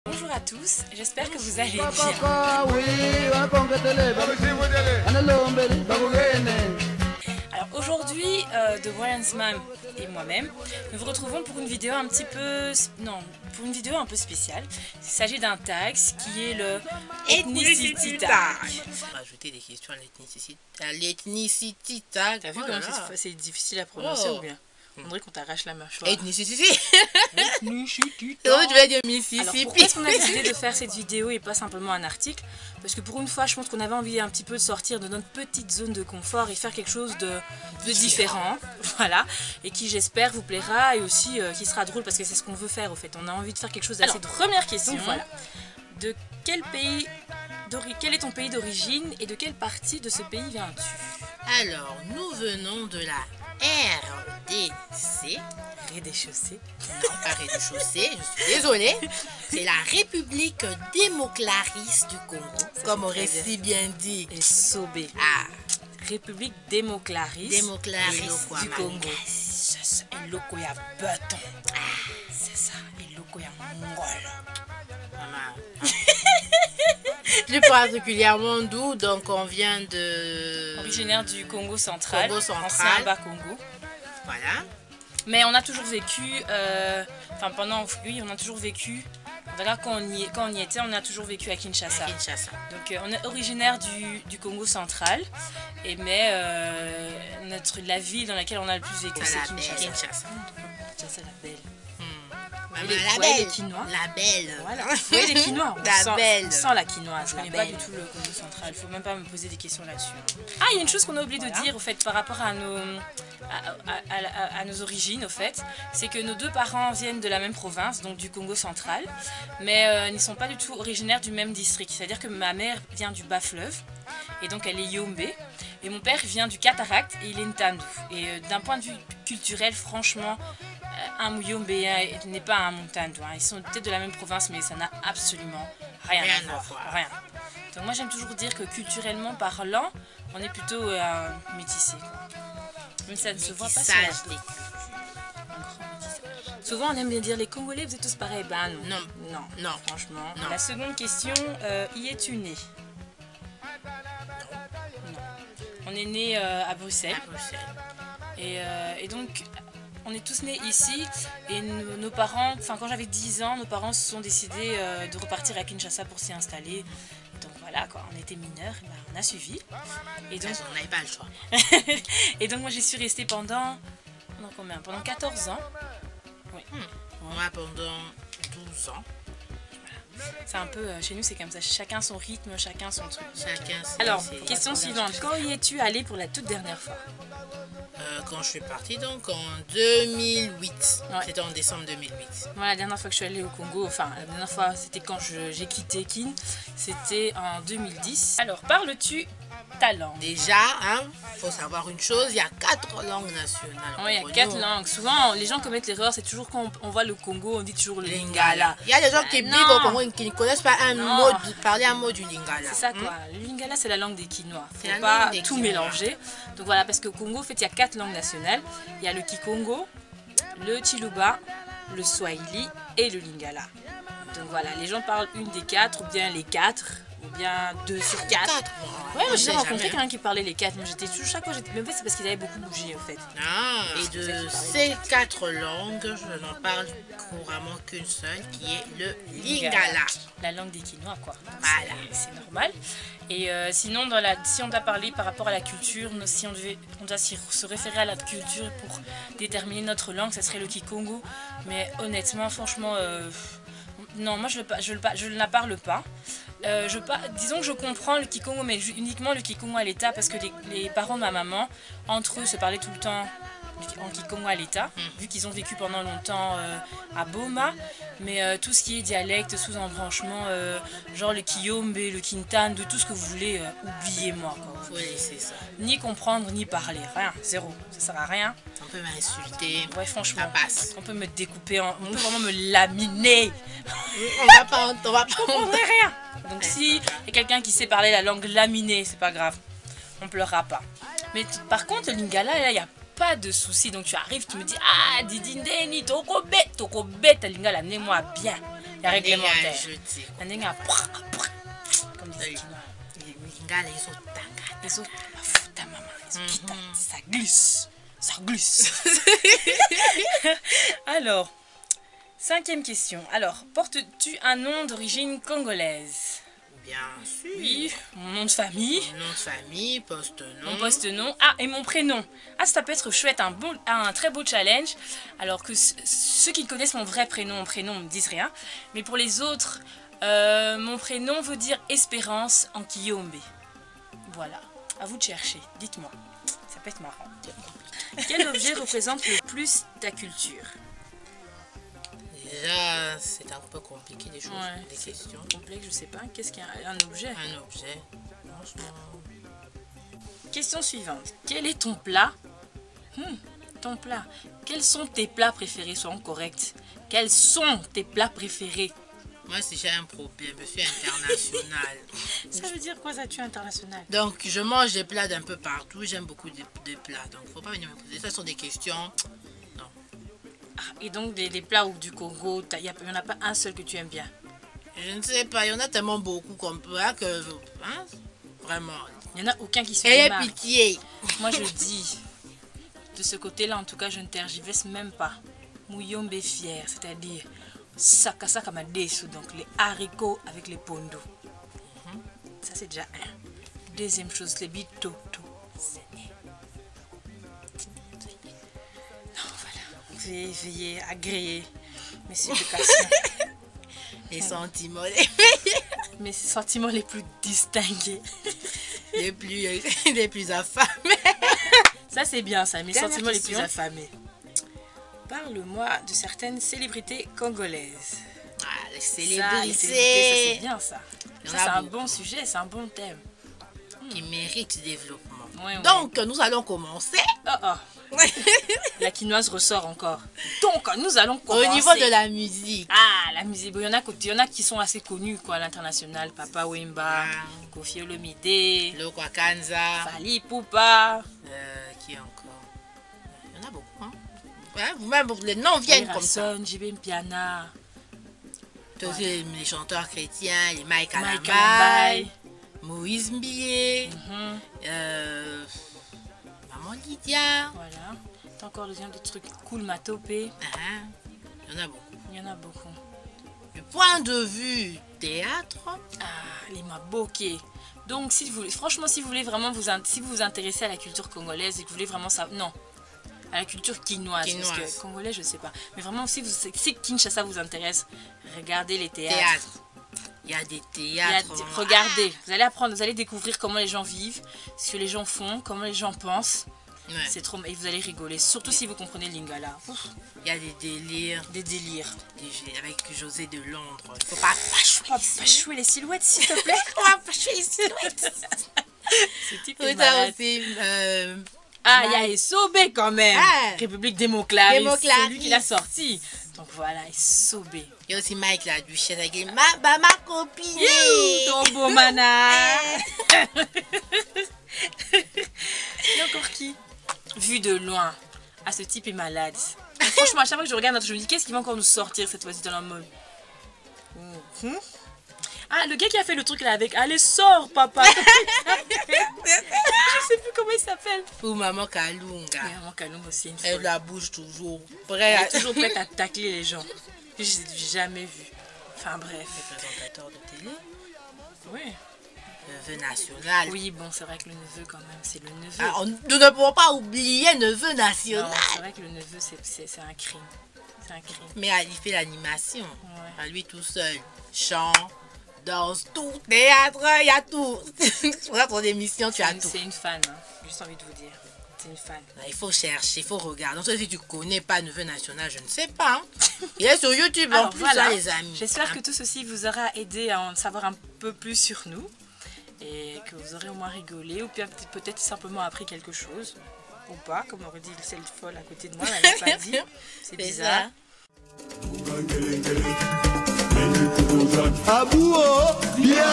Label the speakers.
Speaker 1: Bonjour à tous, j'espère que vous allez bien. Alors aujourd'hui, The Warren's Mom et moi-même, nous vous retrouvons pour une vidéo un petit peu... Non, pour une vidéo un peu spéciale. Il s'agit d'un tag qui est le Ethnicity Tag.
Speaker 2: Rajouter des questions à l'ethnicity tag.
Speaker 1: T'as vu comment c'est difficile à prononcer ou bien? On dirait qu'on t'arrache la mâchoire.
Speaker 2: Ethnicity.
Speaker 1: Ethnicity
Speaker 2: Tu vas dire
Speaker 1: Alors
Speaker 2: Mississippi.
Speaker 1: pourquoi est-ce qu'on a décidé de faire cette vidéo et pas simplement un article? Parce que pour une fois, je pense qu'on avait envie un petit peu de sortir de notre petite zone de confort et faire quelque chose de différent, voilà, et qui j'espère vous plaira et aussi qui sera drôle parce que c'est ce qu'on veut faire au fait. On a envie de faire quelque chose d'assez drôle. Première question, voilà. De quel pays, quel est ton pays d'origine et de quelle partie de ce pays viens-tu?
Speaker 2: Alors, nous venons de la RDC.
Speaker 1: Rez-de-chaussée.
Speaker 2: Non, pas rez-de-chaussée, je suis désolée. C'est la République démoclariste du Congo, comme aurait si bien dit.
Speaker 1: Et Sobé.
Speaker 2: Ah,
Speaker 1: République démoclariste du Congo.
Speaker 2: Et loko ya bâton.
Speaker 1: C'est ça, et loko ya mongol.
Speaker 2: Maman. Plus particulièrement d'où, donc on vient de...
Speaker 1: Originaire du Congo central,
Speaker 2: Congo central.
Speaker 1: ancien Bas-Congo.
Speaker 2: Voilà.
Speaker 1: Mais on a toujours vécu, enfin oui, on a toujours vécu, voilà, quand on y était, on a toujours vécu à Kinshasa.
Speaker 2: Kinshasa.
Speaker 1: Donc on est originaire du Congo central, mais la ville dans laquelle on a le plus vécu, c'est Kinshasa. Kinshasa la belle.
Speaker 2: La
Speaker 1: belle.
Speaker 2: belle. Quinois. La belle.
Speaker 1: Voilà. Oui, les quinois.
Speaker 2: Belle.
Speaker 1: Sans la quinoise. Je ne connais pas du tout le Congo central. Il ne faut même pas me poser des questions là-dessus. Ah, il y a une chose qu'on a oublié de dire au fait par rapport à nos origines au fait, c'est que nos deux parents viennent de la même province, donc du Congo central, mais ils ne sont pas du tout originaires du même district. C'est-à-dire que ma mère vient du bas-fleuve et donc elle est Yombe, et mon père vient du Cataract et il est Ntandu. Et d'un point de vue culturel, franchement, un Muyombéen n'est pas un Montandu. Ils sont peut-être de la même province, mais ça n'a absolument rien à voir. Rien. Donc moi j'aime toujours dire que culturellement parlant, on est plutôt métissé. Même ça ne se voit pas sur la des Souvent on aime bien dire les Congolais, vous êtes tous pareils. Ben non, franchement. Non. La seconde question, y es-tu né? Non. On est né à Bruxelles. Et donc on est tous nés ici et nos parents, enfin quand j'avais 10 ans, nos parents se sont décidés de repartir à Kinshasa pour s'y installer. Donc voilà quoi, on était mineurs, on a suivi. Et donc
Speaker 2: on n'avait pas le choix.
Speaker 1: Et donc moi j'y suis restée pendant combien? Pendant 14 ans. Oui.
Speaker 2: Moi pendant 12 ans.
Speaker 1: C'est un peu, chez nous c'est comme ça, chacun son rythme, chacun son truc.
Speaker 2: Alors,
Speaker 1: question suivante, quand y es-tu allé pour la toute dernière fois?
Speaker 2: Quand je suis partie donc en 2008, c'était en décembre 2008.
Speaker 1: Moi la dernière fois que je suis allée au Congo, enfin la dernière fois c'était quand j'ai quitté Kin, c'était en 2010. Alors parles-tu ta langue?
Speaker 2: Déjà, faut savoir une chose, il y a 4 langues nationales.
Speaker 1: Oui, il y a 4 langues. Souvent les gens commettent l'erreur, c'est toujours quand on voit le Congo, on dit toujours le Lingala.
Speaker 2: Il y a des gens qui vivent au Congo qui ne connaissent pas parler un mot du Lingala.
Speaker 1: C'est ça quoi, le Lingala c'est la langue des Quinois, il ne faut pas tout mélanger. Donc voilà, parce qu'au Congo en fait il y a 4 langues nationales, il y a le Kikongo, le Chiluba, le Swahili et le Lingala. Donc voilà, les gens parlent une des 4 ou bien les 4 ou bien 2 sur 4. Ouais, moi j'ai rencontré quelqu'un qui parlait les 4, mais j'étais toujours chaque fois, mais en fait c'est parce qu'ils avaient beaucoup bougé en fait.
Speaker 2: Et de ces 4 langues, je n'en parle couramment qu'une seule, qui est le Lingala.
Speaker 1: La langue des Quinois quoi.
Speaker 2: Voilà.
Speaker 1: C'est normal. Et sinon, si on doit parler par rapport à la culture, si on doit se référer à la culture pour déterminer notre langue, ça serait le Kikongo. Mais honnêtement, franchement, non, moi je ne la parle pas. Disons que je comprends le Kikongo, mais uniquement le Kikongo à l'état, parce que les parents de ma maman, entre eux, se parlaient tout le temps en Kikongo à l'état, vu qu'ils ont vécu pendant longtemps à Boma. Mais tout ce qui est dialecte, sous-embranchement, genre le Kiyombe, le Kintandu, tout ce que vous voulez, oubliez-moi.
Speaker 2: Faut laisser ça.
Speaker 1: Ni comprendre, ni parler, rien, zéro, ça sert à rien.
Speaker 2: On peut m'insulter,
Speaker 1: ouais, franchement,
Speaker 2: ça passe.
Speaker 1: On peut me découper, on peut vraiment me laminer.
Speaker 2: On va pas
Speaker 1: rien. Donc si il y a quelqu'un qui sait parler la langue laminée, c'est pas grave, on pleurera pas. Mais par contre, le Lingala, là, il y a pas de souci. Donc tu arrives, tu me dis, ah, Didindeni, toko bête, Lingala, amenez-moi bien. Il y a réglementaire.
Speaker 2: jeté.
Speaker 1: Un comme des Chinois. Les autres, ta maman, ça glisse. Ça glisse. Alors, 5e question. Alors, portes-tu un nom d'origine congolaise?
Speaker 2: Bien sûr.
Speaker 1: Oui, mon nom de famille.
Speaker 2: Mon nom de famille, poste-nom.
Speaker 1: Mon poste-nom. Ah, et mon prénom. Ah, ça peut être chouette, un très beau challenge. Alors que ceux qui connaissent mon vrai prénom me disent rien. Mais pour les autres, mon prénom veut dire Espérance en Kiyombe. Voilà. À vous de chercher. Dites-moi. Ça peut être marrant. Quel objet représente le plus ta culture?
Speaker 2: Déjà, c'est un peu compliqué les choses, les questions.
Speaker 1: Complexe, je sais pas. Qu'est-ce qu'un objet?
Speaker 2: Un objet, franchement.
Speaker 1: Question suivante. Quel est ton plat? Ton plat. Quels sont tes plats préférés? Soyons corrects. Quels sont tes plats préférés?
Speaker 2: Moi, si j'ai un problème, je suis international.
Speaker 1: Ça veut dire quoi ça, tu es international?
Speaker 2: Donc, je mange des plats d'un peu partout. J'aime beaucoup des plats. Donc, faut pas venir me poser. Ça sont des questions.
Speaker 1: Et donc des plats du Congo, il n'y en a pas un seul que tu aimes bien?
Speaker 2: Je ne sais pas, il y en a tellement beaucoup qu'on peut que... Hein? Vraiment.
Speaker 1: Il n'y en a aucun qui se
Speaker 2: Ayez
Speaker 1: démarque.
Speaker 2: pitié.
Speaker 1: Moi je dis, de ce côté-là en tout cas, je ne tergiverse même pas. Mouyombe fier, c'est-à-dire Sakasaka Madesu, donc les haricots avec les pondos. Ça c'est déjà un. Deuxième chose, les bitoto. Veuillez agréer mes supplications. Mes sentiments les plus distingués.
Speaker 2: les plus affamés.
Speaker 1: Ça c'est bien ça, mes sentiments les plus affamés. Parle-moi de certaines célébrités congolaises.
Speaker 2: Ah, les
Speaker 1: célébrités,
Speaker 2: célébrités.
Speaker 1: Ça c'est bien ça. Ça c'est un bon sujet, c'est un bon thème.
Speaker 2: Qui mérite développement.
Speaker 1: Donc
Speaker 2: nous allons commencer.
Speaker 1: La quinoise ressort encore. Donc nous allons commencer.
Speaker 2: Au niveau de la musique.
Speaker 1: Ah, la musique. Bon, il y en a qui sont assez connus quoi, à l'international. Papa Wemba, Koffi Olomide,
Speaker 2: Lokwa Kanza,
Speaker 1: Fally Ipupa.
Speaker 2: Qui encore? Il y en a beaucoup. Hein? Vous-même, les noms viennent comme ça.
Speaker 1: JB Mpiana.
Speaker 2: Tous les chanteurs chrétiens, les Mike Alambay, Moïse Mbié, Maman Lydia.
Speaker 1: Voilà. T'as encore des trucs cool, Matopé.
Speaker 2: Il y en a beaucoup.
Speaker 1: Il y en a beaucoup.
Speaker 2: Du point de vue théâtre.
Speaker 1: Les Maboké. Donc, franchement, si vous voulez vraiment si vous vous intéressez à la culture congolaise et que vous voulez vraiment ça, non, à la culture quinoise. Parce que congolais, je sais pas. Mais vraiment, si Kinshasa vous intéresse, regardez les théâtres.
Speaker 2: Il y a des théâtres.
Speaker 1: Regardez, vous allez apprendre, vous allez découvrir comment les gens vivent, ce que les gens font, comment les gens pensent. C'est trop, et vous allez rigoler, surtout si vous comprenez le lingala.
Speaker 2: Il y a des délires.
Speaker 1: Des délires.
Speaker 2: Avec José de Londres. Il faut pas
Speaker 1: chouer les silhouettes, s'il te plaît.
Speaker 2: On va pas chouer les silhouettes.
Speaker 1: Ce type est malade.
Speaker 2: Aussi,
Speaker 1: il y a Essobé quand même. République démoclariste. C'est lui qui l'a sorti. Donc voilà, Essobé.
Speaker 2: Il y a aussi Mike la Duchesse avec ma copine.
Speaker 1: Ton beau mana. Il y a encore qui? Vu de loin. Ce type est malade. Franchement, à chaque fois que je regarde, je me dis qu'est-ce qui va encore nous sortir cette fois-ci dans la mode. Le gars qui a fait le truc là avec. Allez, sors, papa. Je sais plus comment il s'appelle.
Speaker 2: Ou Maman Kalunga.
Speaker 1: Maman Kalunga aussi, une fois.
Speaker 2: Elle la bouge toujours.
Speaker 1: Elle est toujours prête à tacler les gens. Je n'ai jamais vu. Enfin bref.
Speaker 2: Le présentateur de télé.
Speaker 1: Oui.
Speaker 2: Neveu national.
Speaker 1: Oui, bon, c'est vrai que le neveu quand même, c'est le neveu.
Speaker 2: Nous ne pouvons pas oublier neveu national.
Speaker 1: Non, c'est vrai que le neveu, c'est un crime. C'est un crime.
Speaker 2: Mais il fait l'animation. À lui tout seul. Chant, danse, tout, théâtre, il y a tout. Pour ton émission, tu as tout.
Speaker 1: C'est une fan, hein. Juste envie de vous dire. C'est une fan.
Speaker 2: Il faut chercher, il faut regarder. Donc, si tu ne connais pas neveu national, je ne sais pas. Hein. Il est sur YouTube en plus, voilà, les amis.
Speaker 1: J'espère que tout ceci vous aura aidé à en savoir un peu plus sur nous. Et que vous aurez au moins rigolé ou peut-être simplement appris quelque chose. Ou pas, comme aurait dit celle folle à côté de moi, elle n'a pas dit. C'est bizarre.
Speaker 3: Abou, bien.